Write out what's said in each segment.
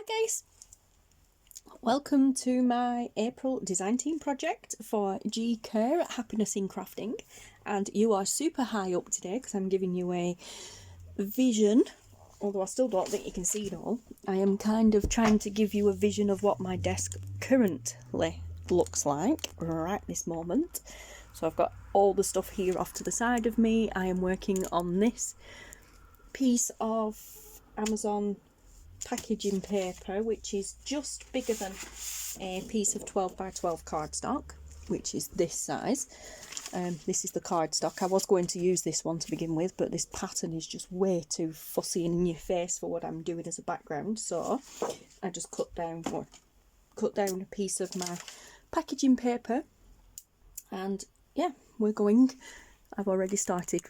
guys, welcome to my April design team project for Kerr at Happiness in Crafting, and you are super high up today because I'm giving you a vision, although I still don't think you can see it all. I am kind of trying to give you a vision of what my desk currently looks like right this moment. So I've got all the stuff here off to the side of me. I am working on this piece of Amazon packaging paper, which is just bigger than a piece of 12 by 12 cardstock, which is this size. This is the cardstock. I was going to use this one to begin with, but this pattern is just way too fussy and in your face for what I'm doing as a background, so I just cut down a piece of my packaging paper, and yeah, we're going. I've already started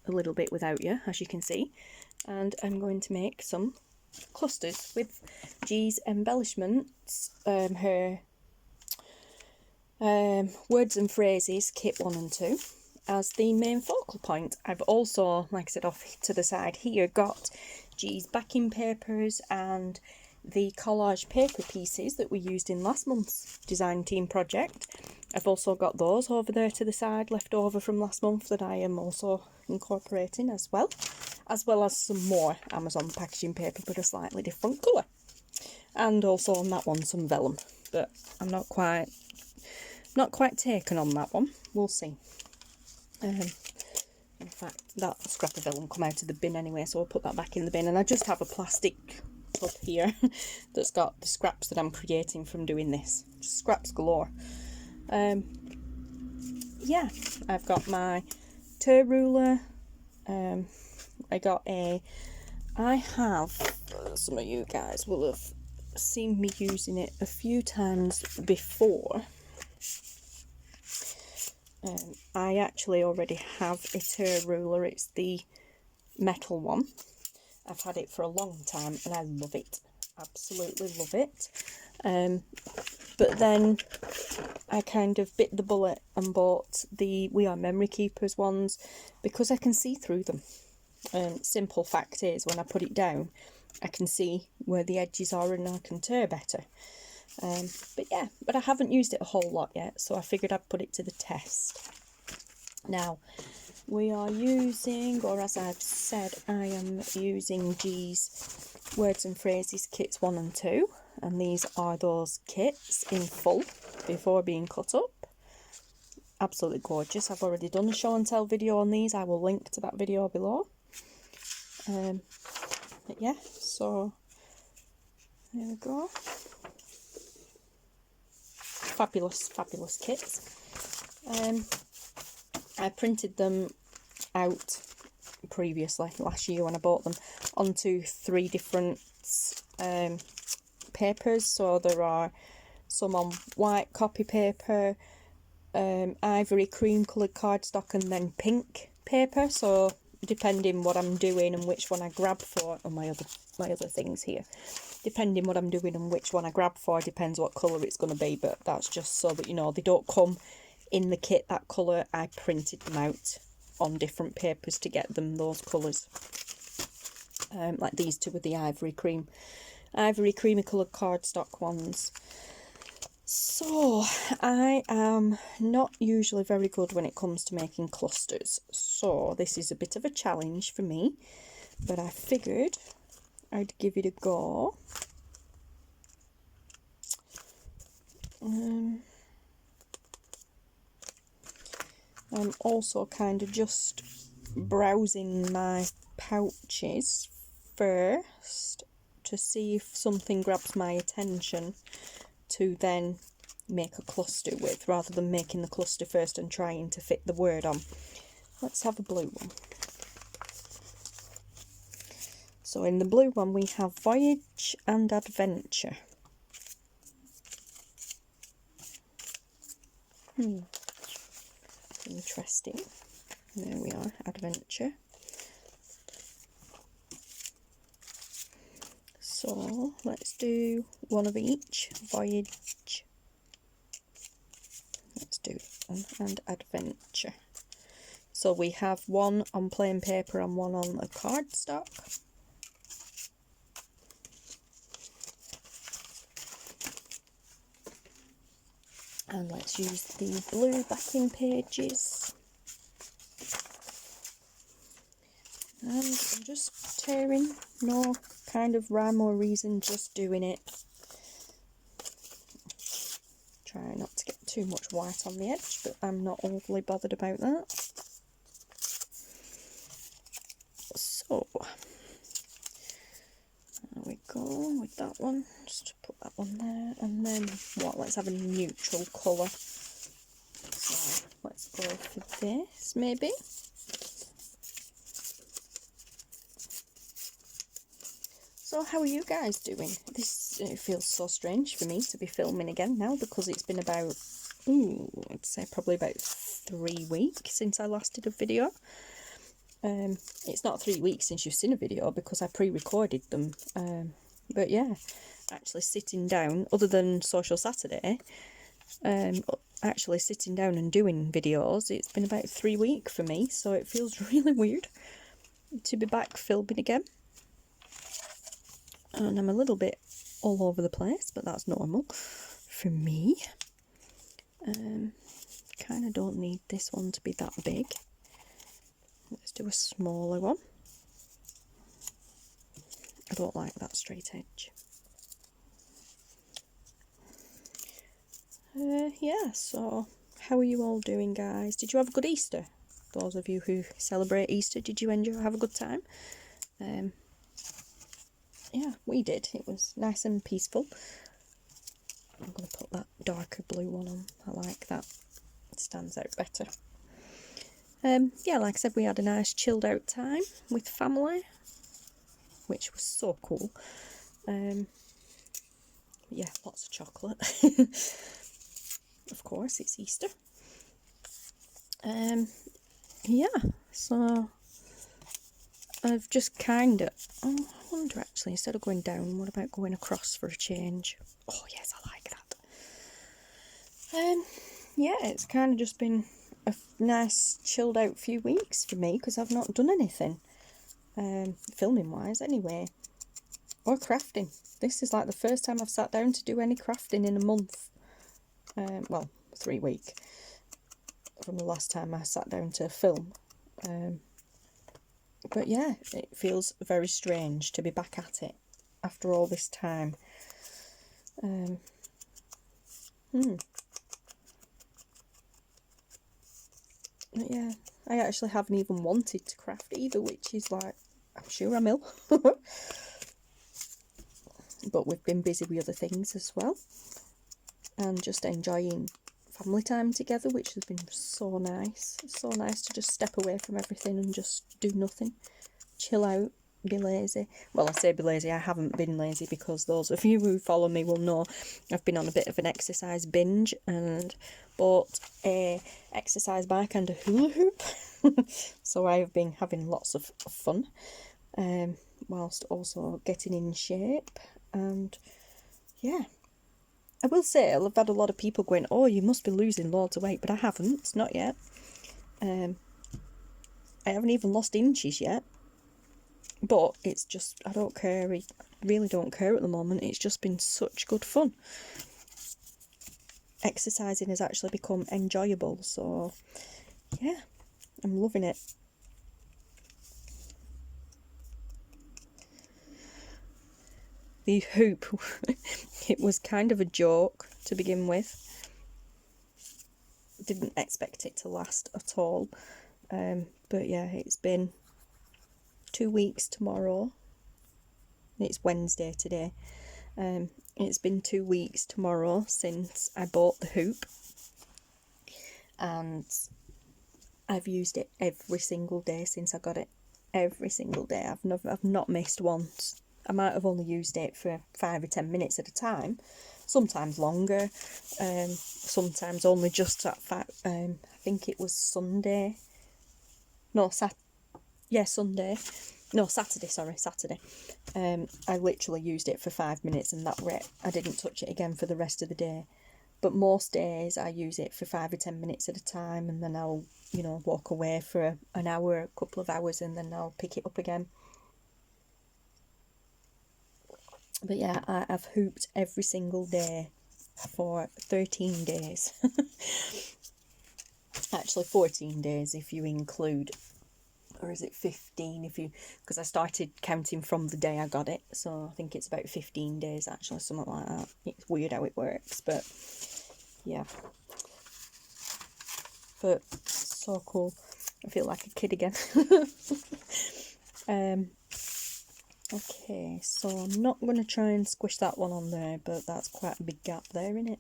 a little bit without you, as you can see, and I'm going to make some clusters with G's Embellishments, her words and phrases kit 1 and 2 as the main focal point. I've also, like I said, off to the side here got G's backing papers and the collage paper pieces that we used in last month's design team project. I've also got those over there to the side left over from last month that I am also incorporating as well as some more Amazon packaging paper but a slightly different colour, and also on that one some vellum, but I'm not quite taken on that one. We'll see. In fact, that scrap of vellum come out of the bin anyway, so I'll put that back in the bin, and I just have a plastic tub here that's got the scraps that I'm creating from doing this. Just scraps galore. Yeah, I've got my tear ruler. I have, some of you guys will have seen me using it a few times before. I actually already have a tear ruler. It's the metal one. I've had it for a long time and I love it. Absolutely love it. But then I kind of bit the bullet and bought the We Are Memory Keepers ones because I can see through them. Simple fact is, when I put it down, I can see where the edges are and I can tear better. But I haven't used it a whole lot yet, so I figured I'd put it to the test. Now, we are using, or as I've said, I am using G's Words and Phrases Kits 1 and 2, and these are those kits in full before being cut up. Absolutely gorgeous. I've already done a show and tell video on these. I will link to that video below. But yeah, so there we go. Fabulous kits. I printed them out previously last year when I bought them onto 3 different papers. So there are some on white copy paper, ivory cream coloured cardstock, and then pink paper. So depending what I'm doing and which one I grab for, and my other things here, depending what I'm doing and which one I grab for depends what colour it's going to be, but that's just so that you know they don't come in the kit that colour. I printed them out on different papers to get them those colours. Like these two with the ivory creamy coloured cardstock ones. So I am not usually very good when it comes to making clusters, so this is a bit of a challenge for me, but I figured I'd give it a go. I'm also kind of just browsing my pouches first to see if something grabs my attention to then make a cluster with, rather than making the cluster first and trying to fit the word on. Let's have a blue one. So in the blue one we have Voyage and Adventure. Interesting. There we are, Adventure. So let's do one of each. Voyage. Let's do one and Adventure. So we have one on plain paper and one on a cardstock. And let's use the blue backing pages. And I'm just tearing, no kind of rhyme or reason, just doing it. Try not to get too much white on the edge, but I'm not overly bothered about that. So, there we go with that one. Just put that one there, and then what? Let's have a neutral colour. So let's go for this, maybe. So how are you guys doing? This it feels so strange for me to be filming again now, because it's been about, I'd say probably about 3 weeks since I last did a video. It's not 3 weeks since you've seen a video because I pre-recorded them. But yeah, actually sitting down, other than Social Saturday, actually sitting down and doing videos, it's been about 3 weeks for me, so it feels really weird to be back filming again. And I'm a little bit all over the place, but that's normal for me. Kind of don't need this one to be that big. Let's do a smaller one. I don't like that straight edge. Yeah, so how are you all doing, guys? Did you have a good Easter? Those of you who celebrate Easter, did you have a good time? Yeah, we did. It was nice and peaceful. I'm going to put that darker blue one on. I like that. It stands out better. Yeah, like I said, we had a nice chilled out time with family, which was so cool. Yeah, lots of chocolate. Of course, it's Easter. Yeah, so I've just kind of, I wonder actually, instead of going down, what about going across for a change? Oh yes, I like that. Yeah, it's kind of just been a nice chilled out few weeks for me, because I've not done anything, filming wise anyway, or crafting. This is like the first time I've sat down to do any crafting in a month. Well, 3 weeks from the last time I sat down to film. But yeah, it feels very strange to be back at it after all this time. But yeah, I actually haven't even wanted to craft either, which is like, I'm sure I'm ill. But we've been busy with other things as well, and just enjoying family time together, which has been so nice. So nice to just step away from everything and just do nothing, chill out, be lazy. Well, I say be lazy, I haven't been lazy, because those of you who follow me will know I've been on a bit of an exercise binge and bought a exercise bike and a hula hoop. So I have been having lots of fun, whilst also getting in shape. And yeah, I will say I've had a lot of people going, oh, you must be losing loads of weight, but I haven't, not yet. I haven't even lost inches yet, but it's just, I don't care, I really don't care at the moment. It's just been such good fun. Exercising has actually become enjoyable, so yeah, I'm loving it. The hoop, it was kind of a joke to begin with. Didn't expect it to last at all. But yeah, it's been 2 weeks tomorrow. It's Wednesday today. It's been 2 weeks tomorrow since I bought the hoop, and I've used it every single day since I got it. Every single day. I've not missed once. I might have only used it for 5 or 10 minutes at a time, sometimes longer, sometimes only just at I think it was Sunday. No, Sunday. No, Saturday, sorry, Saturday. I literally used it for 5 minutes and that was it. I didn't touch it again for the rest of the day. But most days I use it for 5 or 10 minutes at a time, and then I'll, walk away for an hour, a couple of hours, and then I'll pick it up again. But yeah, I've hooped every single day for 13 days. Actually 14 days if you include, or is it 15 if you, because I started counting from the day I got it, so I think it's about 15 days actually, something like that. It's weird how it works, but yeah. But so cool. I feel like a kid again. Okay, so I'm not going to try and squish that one on there, but that's quite a big gap there, isn't it?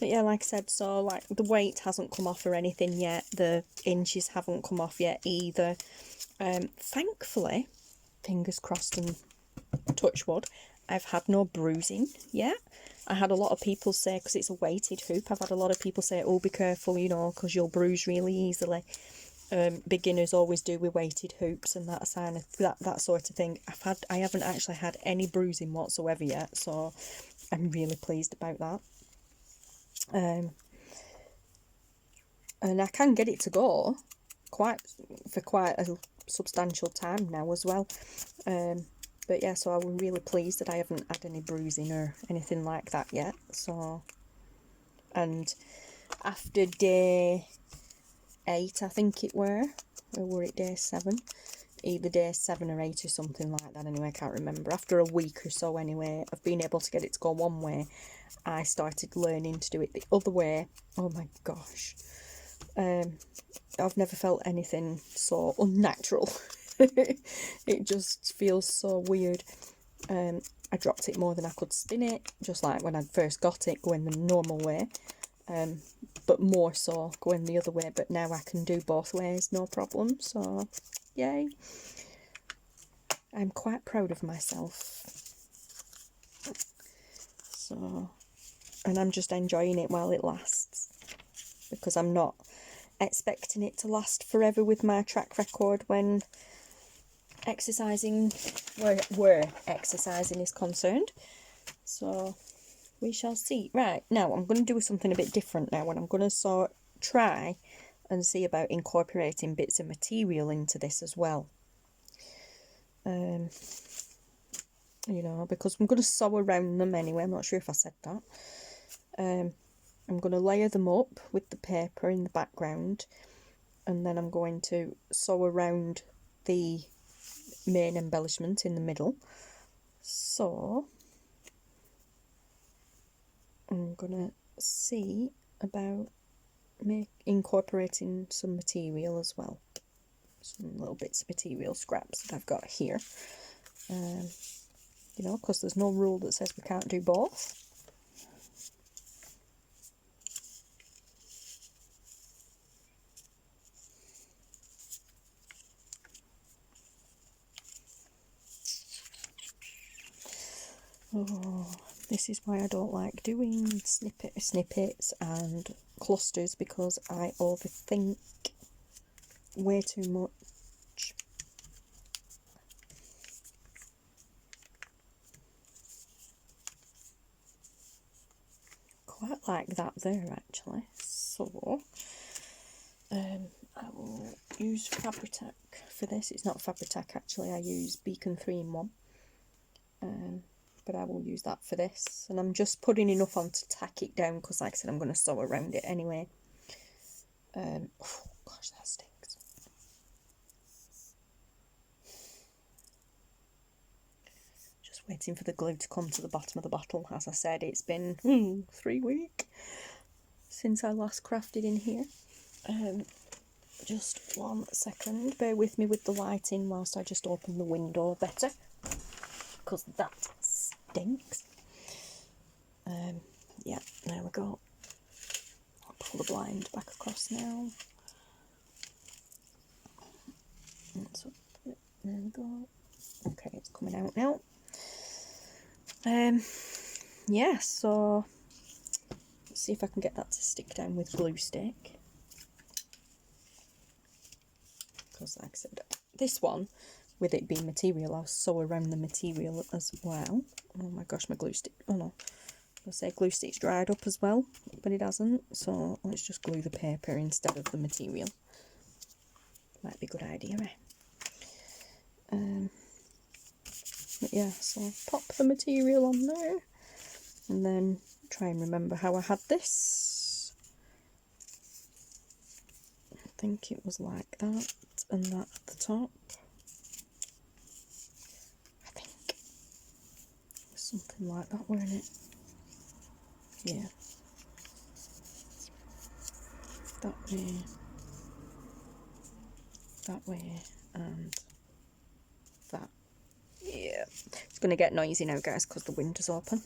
But yeah, like I said, so like the weight hasn't come off or anything yet. The inches haven't come off yet either. Thankfully, fingers crossed and touch wood, I've had no bruising yet. I had a lot of people say, because it's a weighted hoop, I've had a lot of people say, oh, be careful, you know, because you'll bruise really easily. Beginners always do with weighted hoops and that sign of that sort of thing. I haven't actually had any bruising whatsoever yet, so I'm really pleased about that. And I can get it to go for quite a substantial time now as well. But yeah, so I'm really pleased that I haven't had any bruising or anything like that yet. So, and after day 8, I think it were, or were it day 7? Either day 7 or 8 or something like that anyway, I can't remember. After a week or so anyway, of being able to get it to go one way, I started learning to do it the other way. Oh my gosh. I've never felt anything so unnatural. It just feels so weird. I dropped it more than I could spin it, just like when I first got it, going the normal way. But more so going the other way, but now I can do both ways, no problem, so yay. I'm quite proud of myself. So, and I'm just enjoying it while it lasts, because I'm not expecting it to last forever with my track record when exercising, where exercising is concerned. So we shall see. Right, now I'm going to do something a bit different now, and I'm going to try and see about incorporating bits of material into this as well. You know, because I'm going to sew around them anyway. I'm not sure if I said that. I'm going to layer them up with the paper in the background, and then I'm going to sew around the main embellishment in the middle. So I'm gonna see about incorporating some material as well, some little bits of material scraps that I've got here. You know, because there's no rule that says we can't do both. Oh, this is why I don't like doing snippets and clusters, because I overthink way too much. Quite like that there actually. So I will use Fabri-Tac for this. It's not Fabri-Tac actually, I use Beacon 3-in-1. But I will use that for this, and I'm just putting enough on to tack it down, because like I said, I'm going to sew around it anyway. Oh gosh, that stinks. Just waiting for the glue to come to the bottom of the bottle. As I said, it's been 3 weeks since I last crafted in here. Just 1 second, bear with me with the lighting whilst I just open the window better, because that stinks. Yeah, there we go. I'll pull the blind back across now. So, there we go. Okay, it's coming out now. Yeah, so let's see if I can get that to stick down with glue stick. Because like I said, this one, with it being material, I'll sew around the material as well. Oh my gosh, my glue stick, oh no. I'll say glue stick's dried up as well, but it hasn't, so let's just glue the paper instead of the material. Might be a good idea, eh? But yeah, so pop the material on there and then try and remember how I had this. I think it was like that and that at the top. I think it was something like that, weren't it? Yeah. That way, and that. Yeah. It's going to get noisy now, guys, because the window's open.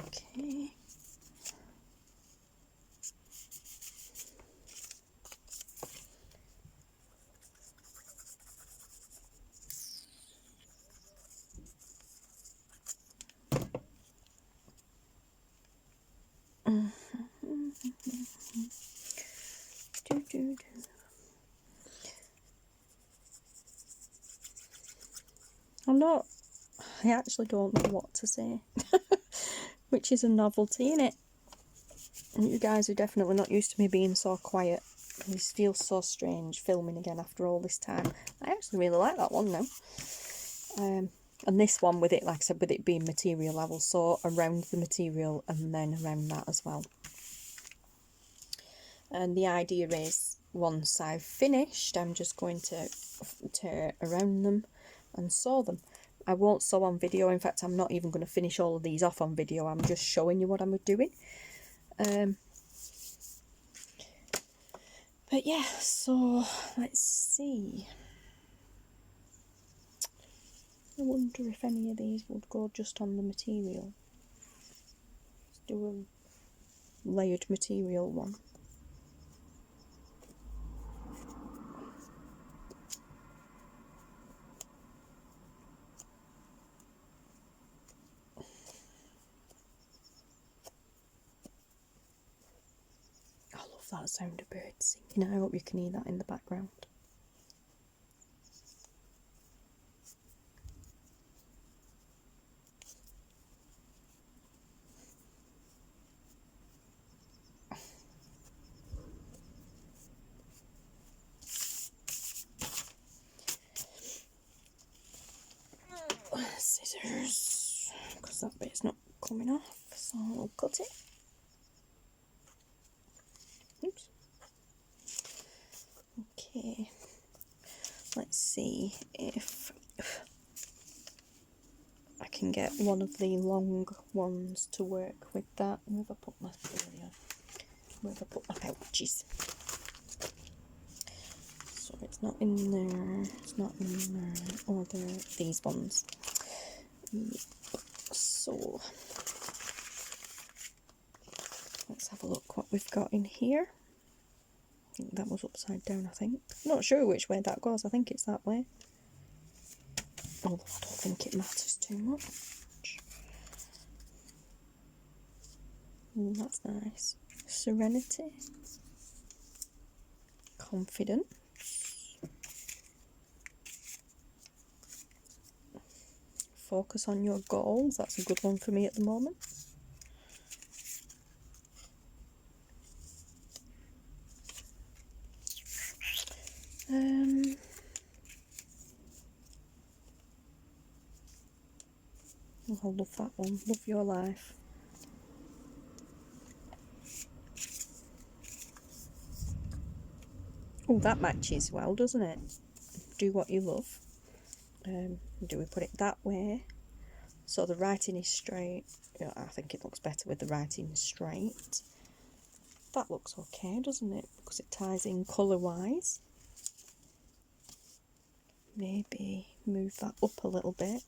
Okay. I actually don't know what to say, which is a novelty, innit? And you guys are definitely not used to me being so quiet. This feels so strange filming again after all this time. I actually really like that one now. And this one with it, like I said, with it being material level, so around the material and then around that as well. And the idea is, once I've finished, I'm just going to tear around them and sew them. I won't sew on video. In fact, I'm not even going to finish all of these off on video. I'm just showing you what I'm doing. But yeah, so let's see. I wonder if any of these would go just on the material. Let's do a layered material one. I love that sound of birds singing. I hope you can hear that in the background. Scissors, because that bit's not coming off, so I'll cut it. Oops. Okay, let's see if I can get one of the long ones to work with that. Where have I put my pouches? So it's not in there, it's not in there, or these ones. Yep. So let's have a look what we've got in here. I think that was upside down, I think. Not sure which way that goes, I think it's that way. Although I don't think it matters too much. Ooh, that's nice. Serenity. Confident. Focus on your goals. That's a good one for me at the moment. I love that one. Love your life. Oh, that matches well, doesn't it? Do what you love. Do we put it that way? So the writing is straight. Yeah, I think it looks better with the writing straight. That looks okay, doesn't it? Because it ties in colour-wise. Maybe move that up a little bit.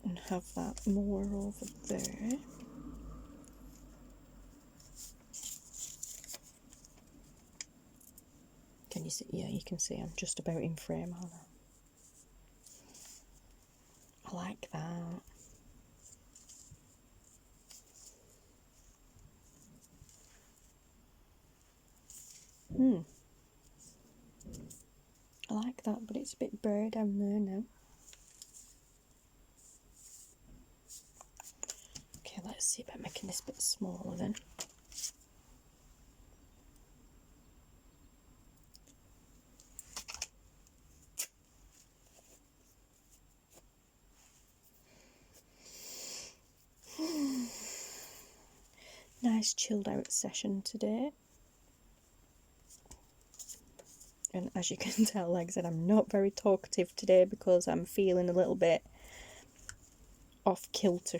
And have that more over there. Can you see? Yeah, you can see I'm just about in frame, aren't I? I like that. I like that, but it's a bit bare down there now. Okay, let's see about making this a bit smaller then. nice chilled out session today. And as you can tell, like I said, I'm not very talkative today because I'm feeling a little bit off kilter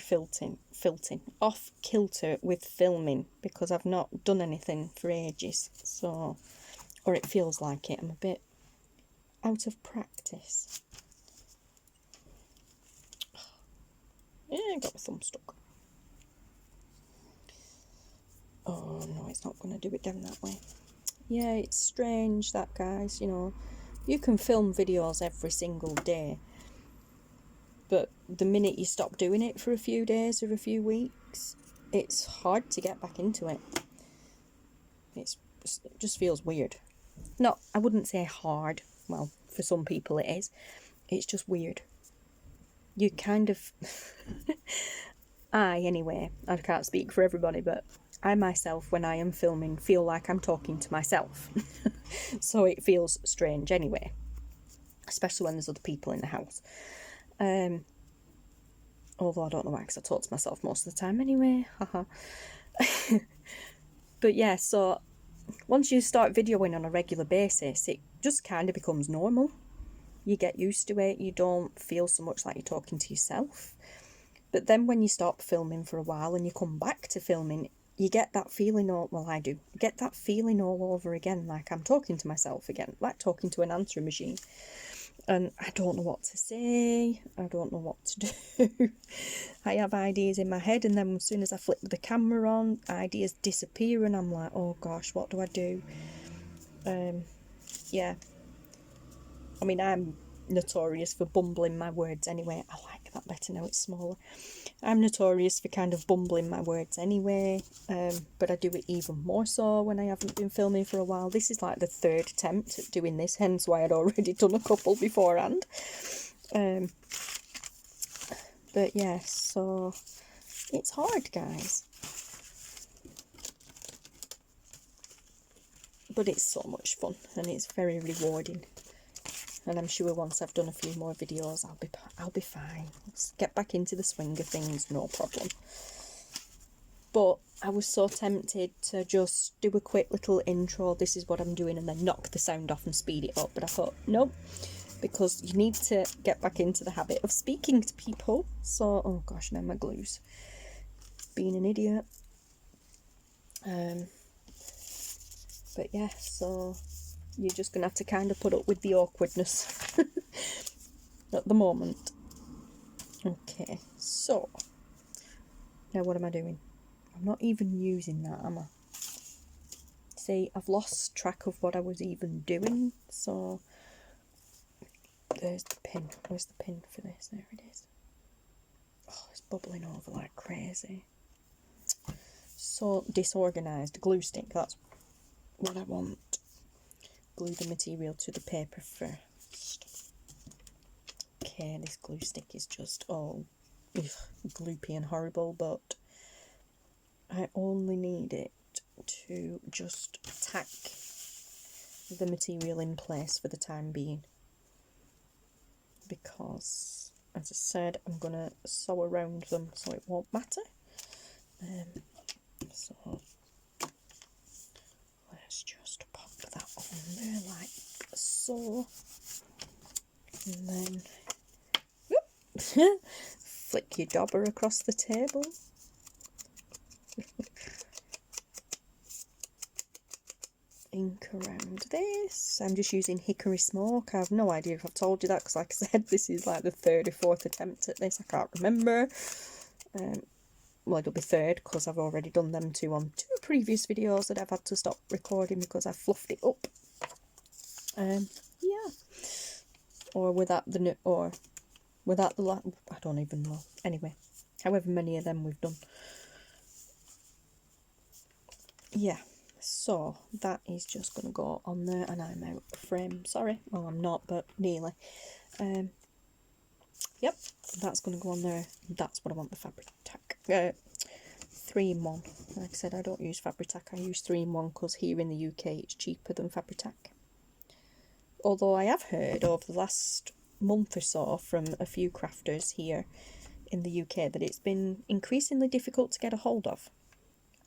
off kilter with filming because I've not done anything for ages. So, or it feels like it. I'm a bit out of practice. Yeah, I got my thumb stuck. Oh no, it's not going to do it down that way. Yeah, it's strange that, guys, you know, you can film videos every single day, but the minute you stop doing it for a few days or a few weeks, it's hard to get back into it. It just feels weird. No, I wouldn't say hard. Well, for some people it is. It's just weird. You kind of... anyway, I can't speak for everybody, but I myself, when I am filming, feel like I'm talking to myself. So it feels strange anyway. Especially when there's other people in the house. Although I don't know why, because I talk to myself most of the time anyway. Haha. But yeah, so once you start videoing on a regular basis, it just kind of becomes normal. You get used to it. You don't feel so much like you're talking to yourself. But then when you stop filming for a while and you come back to filming, you get that feeling I do. I get that feeling all over again, like I'm talking to myself again, like talking to an answering machine. And I don't know what to say. I don't know what to do. I have ideas in my head, and then as soon as I flip the camera on, ideas disappear, and I'm like, oh gosh, what do I do? Yeah. I mean, I'm notorious for bumbling my words anyway. I like that better now, it's smaller. I'm notorious for kind of bumbling my words anyway, but I do it even more so when I haven't been filming for a while. This is like the third attempt at doing this, hence why I'd already done a couple beforehand. But yeah, so it's hard, guys. But it's so much fun and it's very rewarding. And I'm sure once I've done a few more videos, I'll be fine. Let's get back into the swing of things, no problem. But I was so tempted to just do a quick little intro, this is what I'm doing, and then knock the sound off and speed it up. But I thought, nope, because you need to get back into the habit of speaking to people. So, oh gosh, now my glue's being an idiot. But yeah, so you're just going to have to kind of put up with the awkwardness at the moment. Okay, so now what am I doing? I'm not even using that, am I? See, I've lost track of what I was even doing, so there's the pin. Where's the pin for this? There it is. Oh, it's bubbling over like crazy. So disorganised. Glue stick, that's what I want. Glue the material to the paper first. Okay, this glue stick is just all gloopy and horrible, but I only need it to just tack the material in place for the time being, because as I said, I'm going to sew around them so it won't matter. So let's just pop that on there like so, and then whoop, flick your dauber across the table. Ink around this. I'm just using hickory smoke. I have no idea if I've told you that, because like I said, this is like the third or fourth attempt at this. I can't remember. Well, it'll be third because I've already done them on two previous videos that I've had to stop recording because I fluffed it up. Yeah. Or without the I don't even know. Anyway, however many of them we've done. Yeah. So that is just going to go on there, and I'm out of frame. Sorry. Well, I'm not, but nearly. Yep, that's going to go on there. That's what I want the fabric tack. 3-in-1. Like I said, I don't use fabric tack. I use 3-in-1 because here in the UK it's cheaper than fabric tack. Although I have heard over the last month or so from a few crafters here in the UK that it's been increasingly difficult to get a hold of.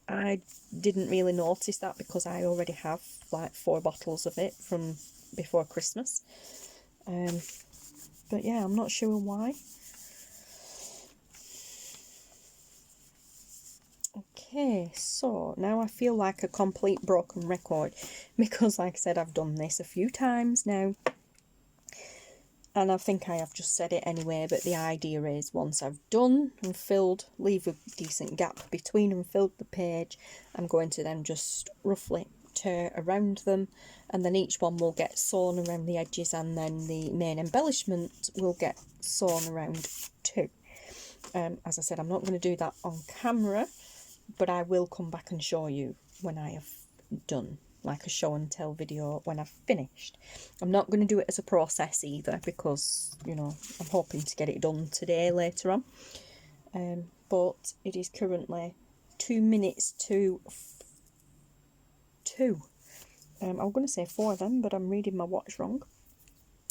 I didn't really notice that because I already have like 4 bottles of it from before Christmas. But yeah, I'm not sure why. Okay, so now I feel like a complete broken record because, like I said, I've done this a few times now. And I think I have just said it anyway, but the idea is once I've done and filled, leave a decent gap between and filled the page, I'm going to then just roughly tear around them, and then each one will get sewn around the edges, and then the main embellishment will get sewn around too. As I said, I'm not going to do that on camera, but I will come back and show you when I have done, like a show and tell video when I've finished. I'm not going to do it as a process either because, you know, I'm hoping to get it done today later on. But it is currently 2 minutes to 2. I'm going to say 4 then, but I'm reading my watch wrong.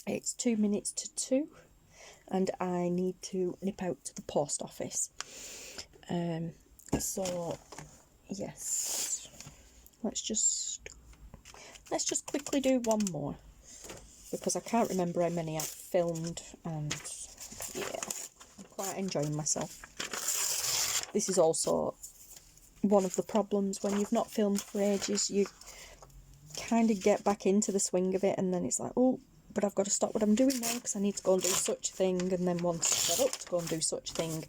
It's 2 minutes to 2 and I need to nip out to the post office. So yes, let's just quickly do one more because I can't remember how many I've filmed, and yeah, I'm quite enjoying myself. This is also one of the problems when you've not filmed for ages. You kind of get back into the swing of it and then it's like, oh, but I've got to stop what I'm doing now because I need to go and do such a thing, and then once I get up to go and do such a thing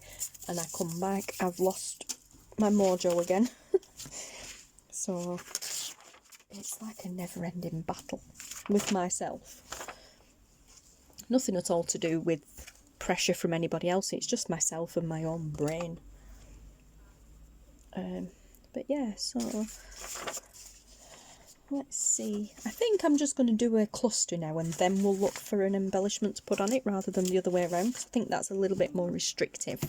and I come back, I've lost my mojo again. So it's like a never-ending battle with myself. Nothing at all to do with pressure from anybody else, it's just myself and my own brain. But yeah, so let's see. I think I'm just going to do a cluster now and then we'll look for an embellishment to put on it rather than the other way around, because I think that's a little bit more restrictive.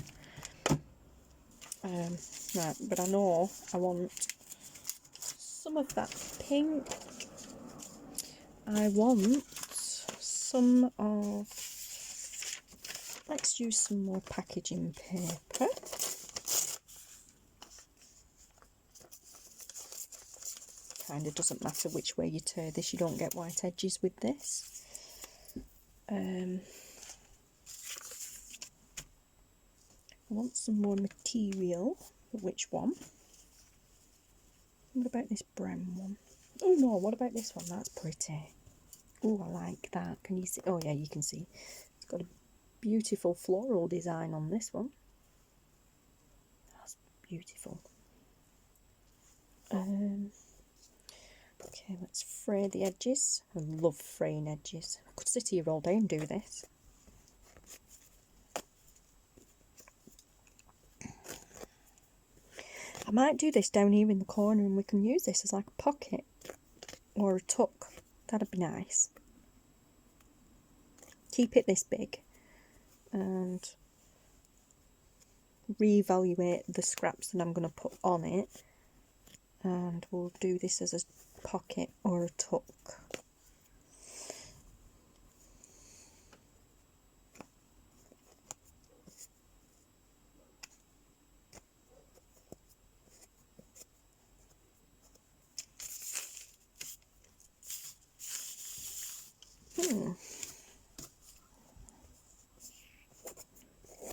Right, but I know I want some of that pink. I want some of, let's use some more packaging paper. Kind of doesn't matter which way you tear this, you don't get white edges with this. I want some more material. Which one? What about this brown one? Oh no, what about this one? That's pretty. Oh, I like that. Can you see? Oh yeah, you can see. It's got a beautiful floral design on this one. That's beautiful. Okay, let's fray the edges. I love fraying edges. I could sit here all day and do this. I might do this down here in the corner and we can use this as like a pocket or a tuck. That'd be nice. Keep it this big and reevaluate the scraps that I'm going to put on it, and we'll do this as a pocket or a tuck.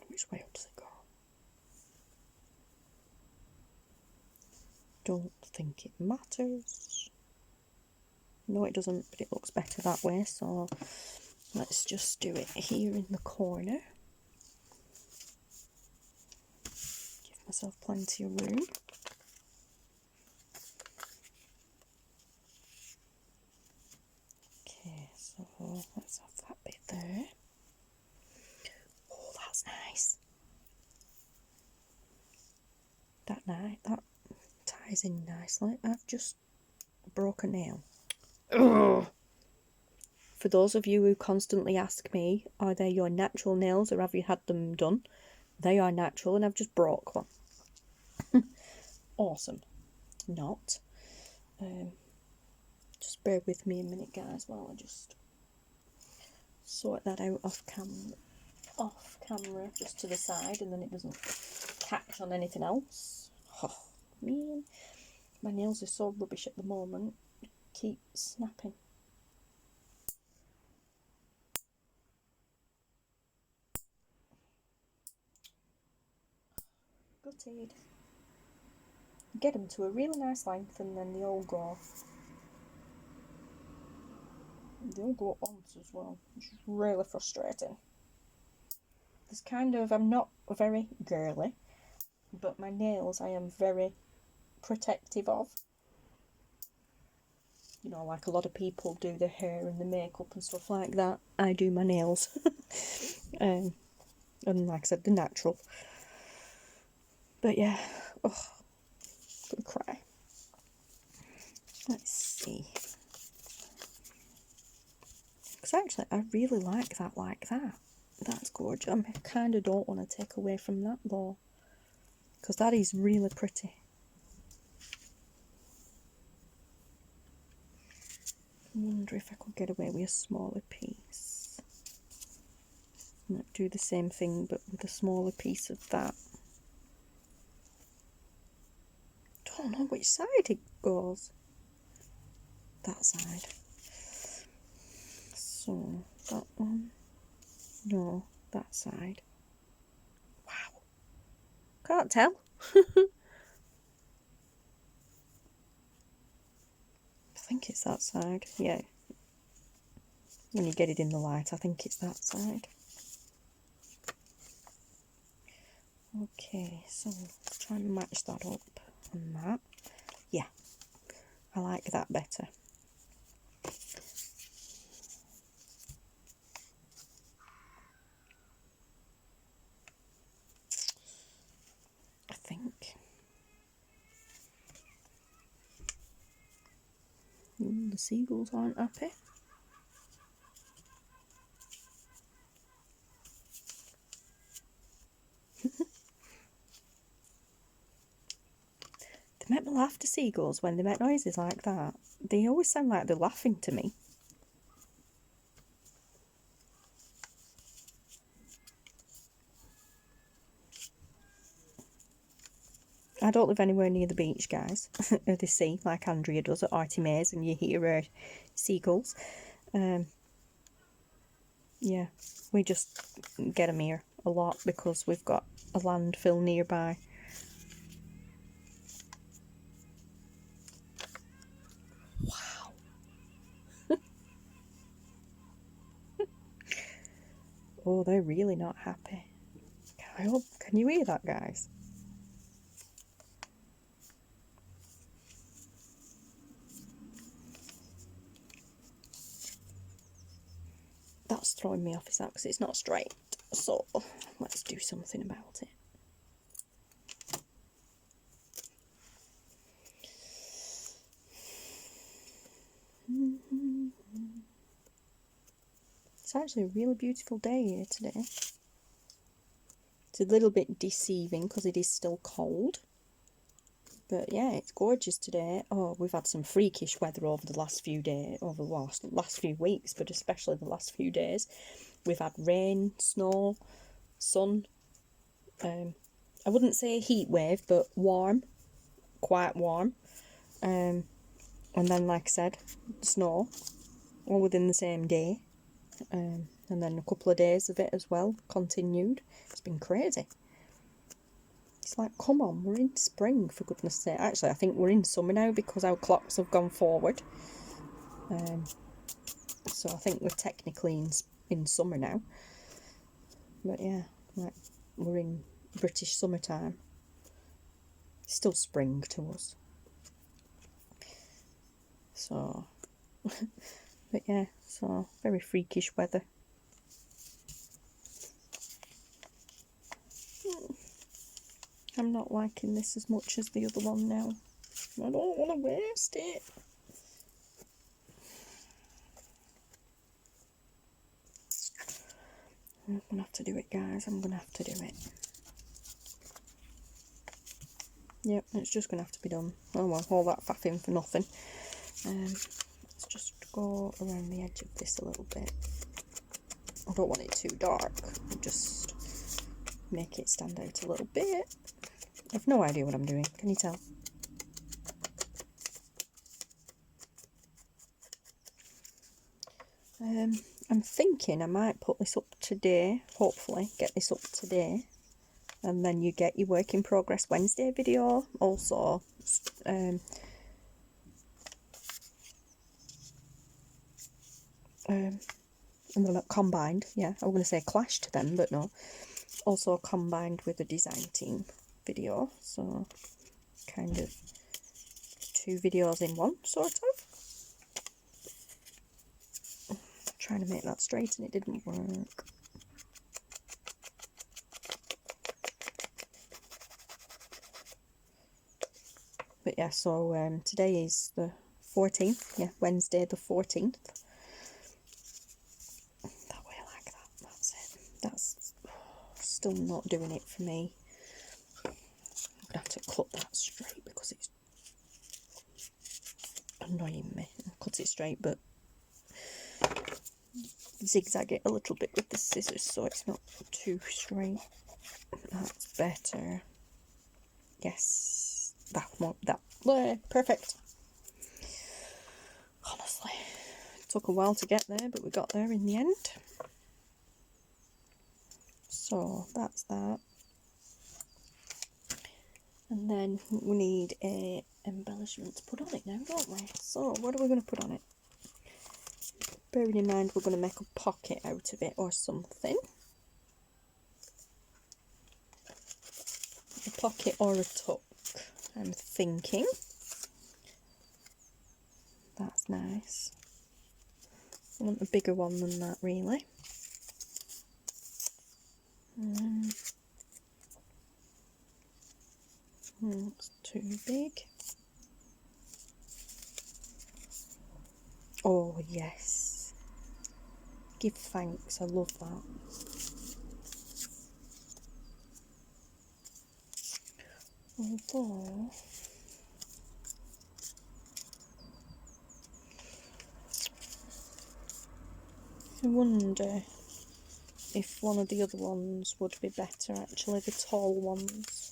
Which way does it go? Don't think it matters. No, it doesn't, but it looks better that way, so let's just do it here in the corner. Give myself plenty of room. Okay, so let's have that bit there. Oh, that's nice. That ties in nicely. I've just broke a nail. Ugh. For those of you who constantly ask me, are they your natural nails or have you had them done? They are natural and I've just broke one. Awesome. Not. Just bear with me a minute, guys, while I just sort that out off camera, just to the side, and then it doesn't catch on anything else. Oh, mean? My nails are so rubbish at the moment. Keep snapping. Gutted. Get them to a really nice length and then they all go. They all go at once as well, which is really frustrating. There's kind of, I'm not very girly, but my nails I am very protective of. You know, like a lot of people do their hair and the makeup and stuff like that. I do my nails. And like I said, they're natural. But yeah, oh, I'm gonna cry. Let's see. Because actually, I really like that like that. That's gorgeous. I kind of don't want to take away from that though. Because that is really pretty. I wonder if I could get away with a smaller piece. Not do the same thing but with a smaller piece of that. Don't know which side it goes. That side. So, that one. No, that side. Wow. Can't tell. I think it's that side, yeah. When you get it in the light, I think it's that side. Okay, so let's try and match that up on that. Yeah, I like that better. I think. The seagulls aren't happy. They make me laugh, the seagulls, when they make noises like that. They always sound like they're laughing to me. I don't live anywhere near the beach, guys, or the sea, like Andrea does at Artie Mays, and you hear seagulls. Yeah, we just get them here a lot because we've got a landfill nearby. Wow. Oh, they're really not happy. I hope, can you hear that, guys? That's throwing me off, is that, because it's not straight. So let's do something about it. It's actually a really beautiful day here today. It's a little bit deceiving because it is still cold. But yeah, it's gorgeous today. Oh, we've had some freakish weather over the last few days, over the last few weeks, but especially the last few days. We've had rain, snow, sun. I wouldn't say a heat wave, but warm, quite warm. And then, like I said, snow, all within the same day. And then a couple of days of it as well, continued. It's been crazy. It's like, come on, we're in spring, for goodness sake. Actually, I think we're in summer now because our clocks have gone forward. So I think we're technically in summer now. But yeah, like, we're in British summertime. It's still spring to us. So, but yeah, so very freakish weather. I'm not liking this as much as the other one now. I don't want to waste it. I'm going to have to do it, guys. I'm going to have to do it. Yep, it's just going to have to be done. Oh well, all that faffing for nothing. Let's just go around the edge of this a little bit. I don't want it too dark. Just make it stand out a little bit. I've no idea what I'm doing. Can you tell? I'm thinking I might put this up today, hopefully get this up today, and then you get your work in progress Wednesday video. Also, and they're not combined, yeah, I was going to say clashed them, but no, also combined with the design team video, so kind of 2 videos in one, sort of. Trying to make that straight and it didn't work. But yeah, so today is the 14th, yeah, Wednesday the 14th. That way like that, that's it. That's still not doing it for me. I'm going to have to cut that straight because it's annoying me. I'll cut it straight, but zigzag it a little bit with the scissors so it's not too straight. That's better. Yes, perfect. Honestly, it took a while to get there, but we got there in the end. So that's that. And then we need a embellishment to put on it now, don't we? So what are we going to put on it? Bearing in mind we're going to make a pocket out of it or something. A pocket or a tuck, I'm thinking. That's nice. I want a bigger one than that, really. It's too big. Oh yes, give thanks, I love that. Although I wonder if one of the other ones would be better, actually, the tall ones.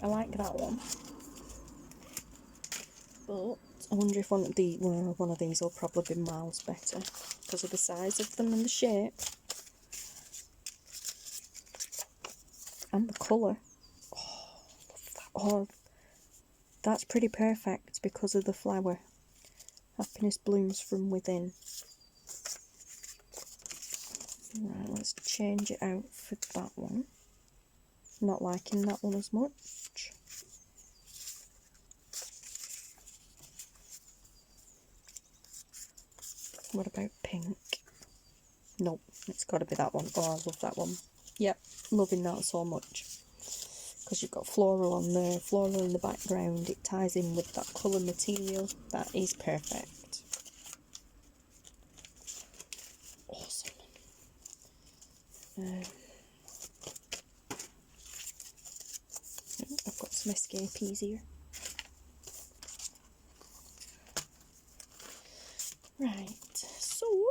I like that one, but I wonder if one of these will probably be miles better because of the size of them and the shape and the colour. Oh, love that. Oh, that's pretty perfect because of the flower. Happiness blooms from within. Right, let's change it out for that one. Not liking that one as much. What about pink? Nope, it's got to be that one. Oh, I love that one. Yep, loving that so much. Because you've got floral on there, floral in the background. It ties in with that colour material. That is perfect. Awesome. I've got some escapees here. Right, so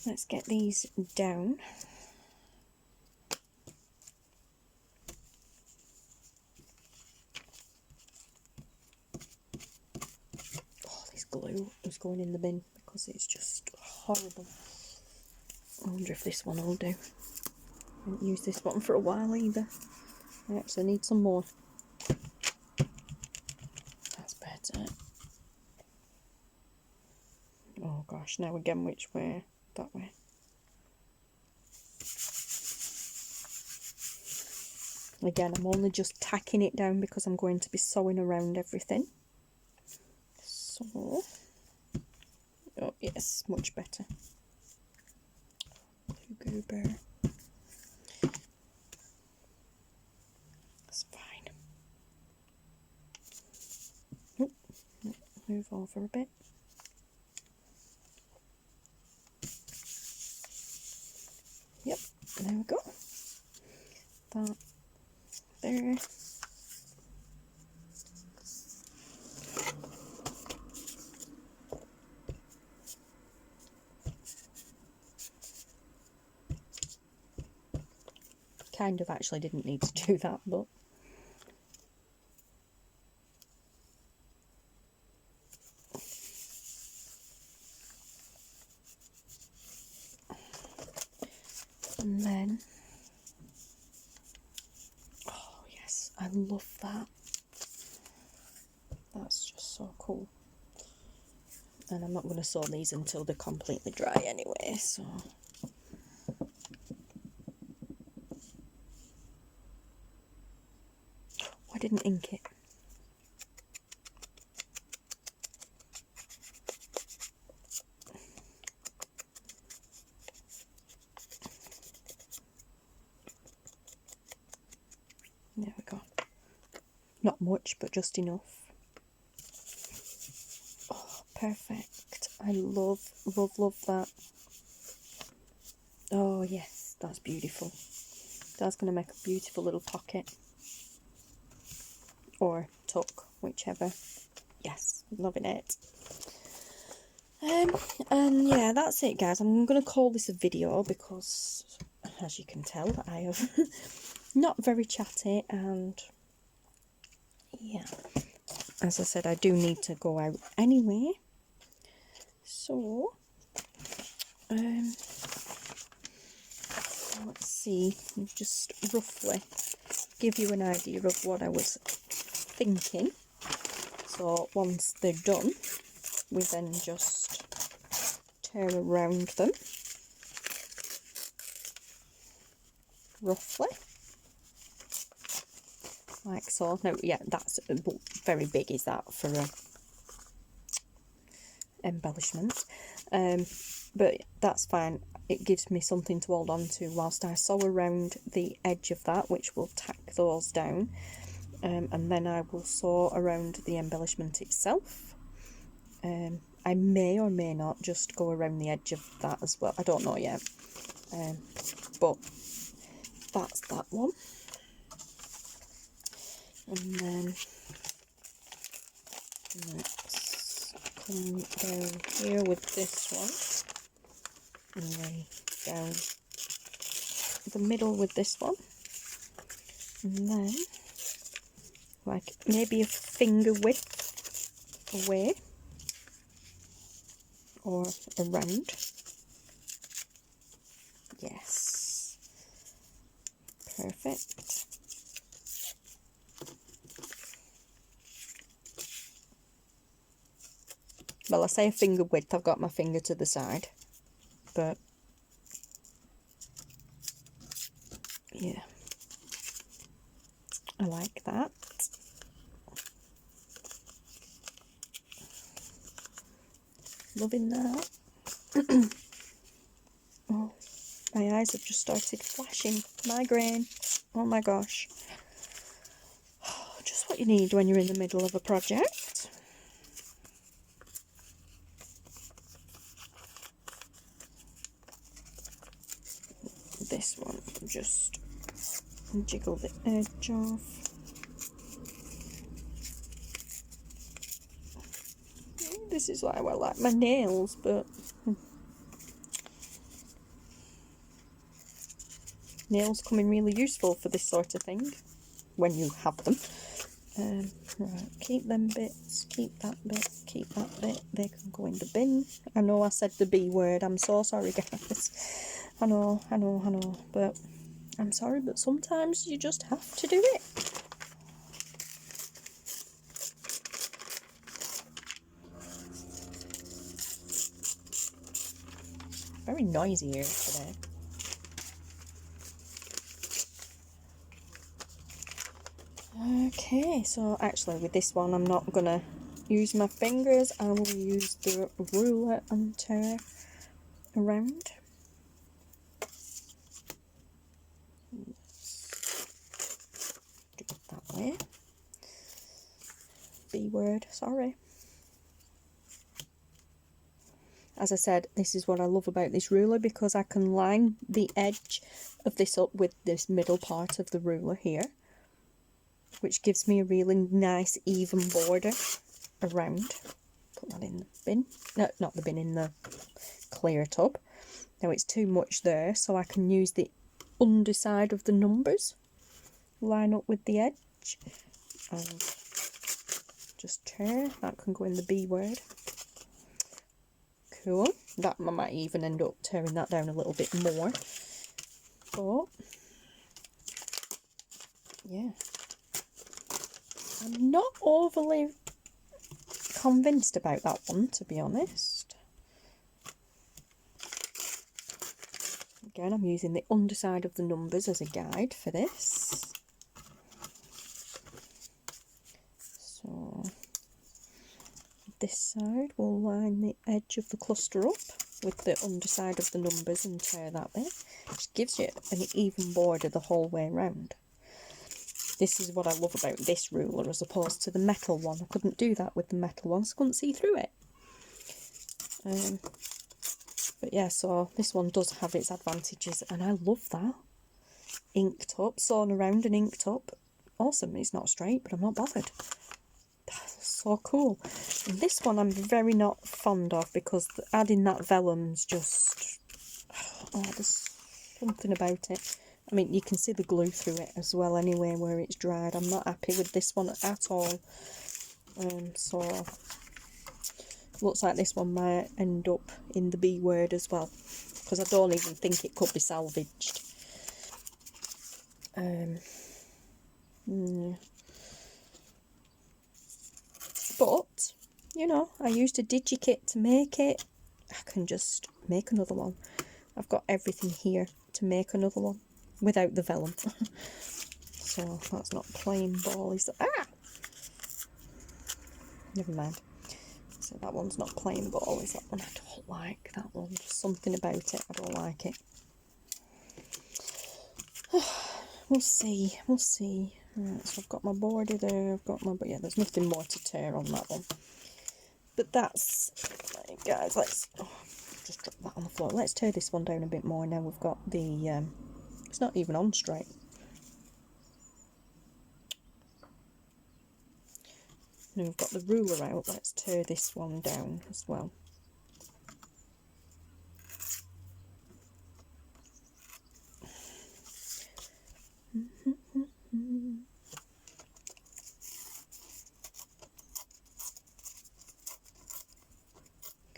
let's get these down. Oh, this glue is going in the bin because it's just horrible. I wonder if this one will do. I haven't used this one for a while either. I actually need some more. That's better. Oh gosh, now again, which way? That way. Again, I'm only just tacking it down because I'm going to be sewing around everything. So, oh yes, much better. Goober. That's fine. Oh, move over a bit. Yep, there we go. That there. Kind of actually didn't need to do that, but And then, oh yes, I love that. That's just so cool. And I'm not going to sew these until they're completely dry anyway, so. I didn't ink it. There we go. Not much, but just enough. Oh, perfect. I love, love, love that. Oh, yes, that's beautiful. That's going to make a beautiful little pocket. Or tuck, whichever. Yes, loving it. And yeah, that's it, guys. I'm going to call this a video because, as you can tell, I have not very chatty, and yeah, as I said, I do need to go out anyway. So, let's see, just roughly give you an idea of what I was thinking. So once they're done, we then just turn around them, roughly, like so. No, yeah, that's very big, is that, for a embellishment, but that's fine. It gives me something to hold on to whilst I sew around the edge of that, which will tack those down, and then I will sew around the embellishment itself. I may or may not just go around the edge of that as well. I don't know yet, but that's that one. And then let's come down here with this one, and then down the middle with this one, and then like maybe a finger width away or around. Yes, perfect. Well, I say a finger width, I've got my finger to the side, but yeah, I like that. Loving that. Oh, my eyes have just started flashing. Migraine. Oh my gosh. Just what you need when you're in the middle of a project. This one, just jiggle the edge off. This is why I like my nails, but nails come in really useful for this sort of thing when you have them. Right, keep them bits, keep that bit, keep that bit. They can go in the bin. I know I said the B word. I'm so sorry, guys. I know, but I'm sorry, but sometimes you just have to do it. Very noisy here today. Okay, so actually with this one I'm not gonna use my fingers, I will use the ruler and tear around. Do it that way. B word, sorry. As I said, this is what I love about this ruler, because I can line the edge of this up with this middle part of the ruler here, which gives me a really nice even border around. Put that in the bin. No, not the bin, in the clear tub. Now it's too much there, so I can use the underside of the numbers, line up with the edge, and just tear. That can go in the B word. Cool. That I might even end up tearing that down a little bit more. But yeah, I'm not overly convinced about that one, to be honest. Again, I'm using the underside of the numbers as a guide for this. So this side, we'll line the edge of the cluster up with the underside of the numbers and tear that bit. Which gives you an even border the whole way around. This is what I love about this ruler as opposed to the metal one. I couldn't do that with the metal one, so I couldn't see through it. But yeah, so this one does have its advantages, and I love that. Inked up, sewn around and inked up. Awesome. It's not straight, but I'm not bothered. That's so cool. And this one I'm very not fond of because adding that vellum's just... oh, there's something about it. I mean, you can see the glue through it as well anyway where it's dried. I'm not happy with this one at all. So looks like this one might end up in the B word as well, because I don't even think it could be salvaged. But, you know, I used a DigiKit to make it. I can just make another one. I've got everything here to make another one without the vellum. So that's not plain ball, is that? Ah! Never mind. So that one's not plain ball, is that one? I don't like that one. Just something about it. I don't like it. We'll see. We'll see. Right, so I've got my border there. I've got my... but yeah, there's nothing more to tear on that one. But that's... right, guys, let's... oh, just drop that on the floor. Let's tear this one down a bit more now. We've got the... it's not even on straight. Now we've got the ruler out. Let's tear this one down as well.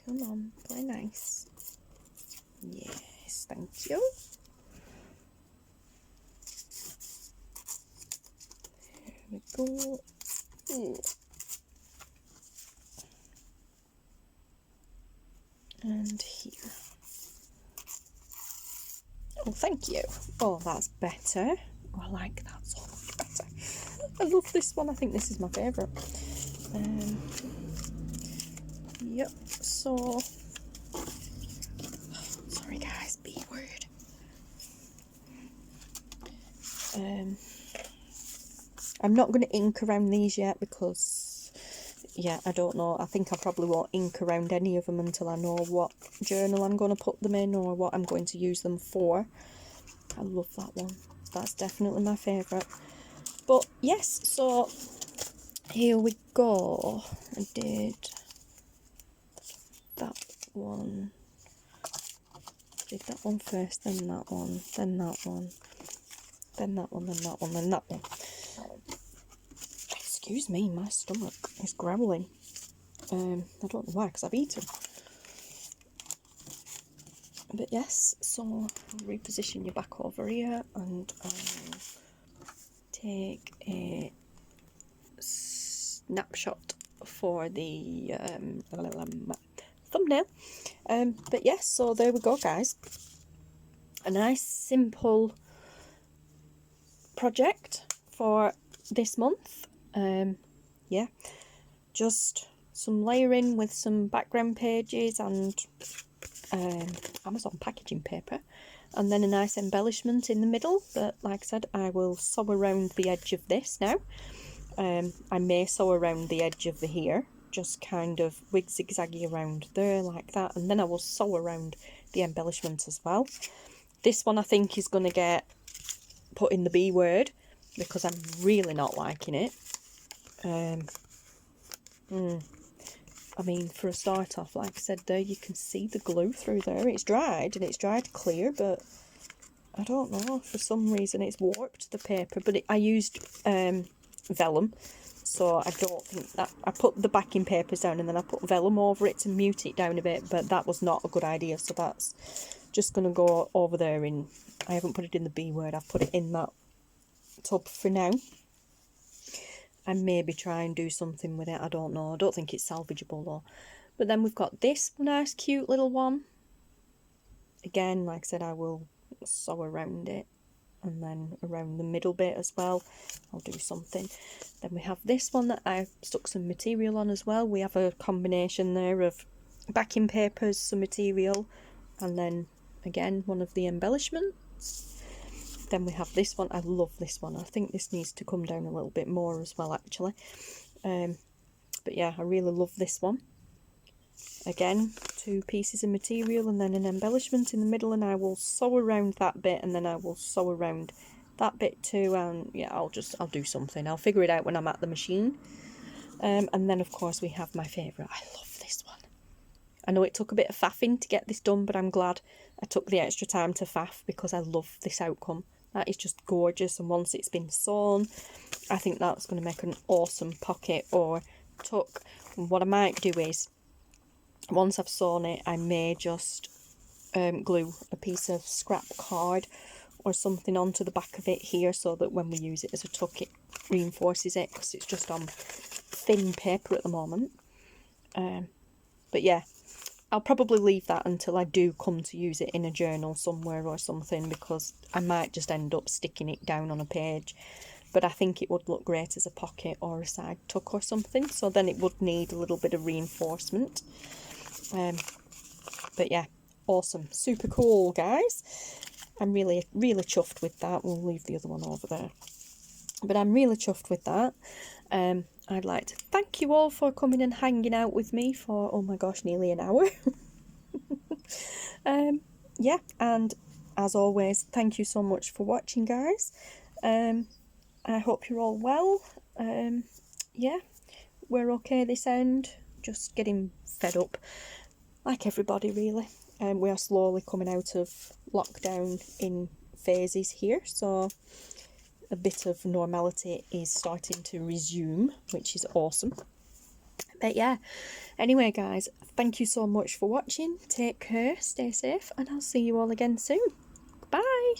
Come on, play nice. Yes, thank you. There we go. Ooh. And here. Oh, thank you. Oh, that's better. Oh, I like that so much better. I love this one. I think this is my favourite. Yep, so... sorry guys, B word. I'm not going to ink around these yet because, yeah, I don't know. I think I probably won't ink around any of them until I know what journal I'm going to put them in or what I'm going to use them for. I love that one. That's definitely my favourite. But yes, so here we go. I did that one. Did that one first, then that one, then that one, then that one, then that one, then that one. Excuse me, my stomach is growling. I don't know why, because I've eaten. But yes, so reposition your back over here and take a snapshot for the thumbnail. But yes, so there we go, guys. A nice simple project for this month. Yeah, just some layering with some background pages and Amazon packaging paper, and then a nice embellishment in the middle. But like I said, I will sew around the edge of this now. I may sew around the edge of the here, just kind of wig zigzaggy around there like that, and then I will sew around the embellishment as well. This one I think is going to get put in the B word because I'm really not liking it. I mean, for a start off, like I said there, you can see the glue through there. It's dried, and it's dried clear, but I don't know, for some reason it's warped the paper. But I used vellum, so I don't think that, I put the backing papers down and then I put vellum over it to mute it down a bit, but that was not a good idea, so that's just going to go over there in, I haven't put it in the B word, I've put it in that tub for now. And maybe try and do something with it, I don't know, I don't think it's salvageable though. But then we've got this nice cute little one. Again, like I said, I will sew around it, and then around the middle bit as well I'll do something. Then we have this one that I've stuck some material on as well. We have a combination there of backing papers, some material, and then again one of the embellishments. Then we have this one. I love this one. I think this needs to come down a little bit more as well actually, but yeah, I really love this one. Again, 2 pieces of material and then an embellishment in the middle, and I will sew around that bit, and then I will sew around that bit too, and yeah, I'll do something. I'll figure it out when I'm at the machine. And then of course we have my favourite. I love this one. I know it took a bit of faffing to get this done, but I'm glad I took the extra time to faff because I love this outcome. That is just gorgeous, and once it's been sewn, I think that's going to make an awesome pocket or tuck. And what I might do is, once I've sewn it, I may just glue a piece of scrap card or something onto the back of it here, so that when we use it as a tuck it reinforces it, because it's just on thin paper at the moment. But yeah, I'll probably leave that until I do come to use it in a journal somewhere or something, because I might just end up sticking it down on a page. But I think it would look great as a pocket or a side tuck or something, so then it would need a little bit of reinforcement. But yeah, awesome, super cool guys. I'm really chuffed with that. We'll leave the other one over there, but I'm really chuffed with that. I'd like to thank you all for coming and hanging out with me for, oh my gosh, nearly an hour. Yeah, and as always, thank you so much for watching guys. I hope you're all well. Yeah, we're okay this end, just getting fed up like everybody really. We are slowly coming out of lockdown in phases here, so a bit of normality is starting to resume, which is awesome. But yeah, anyway guys, thank you so much for watching. Take care, stay safe, and I'll see you all again soon. Bye.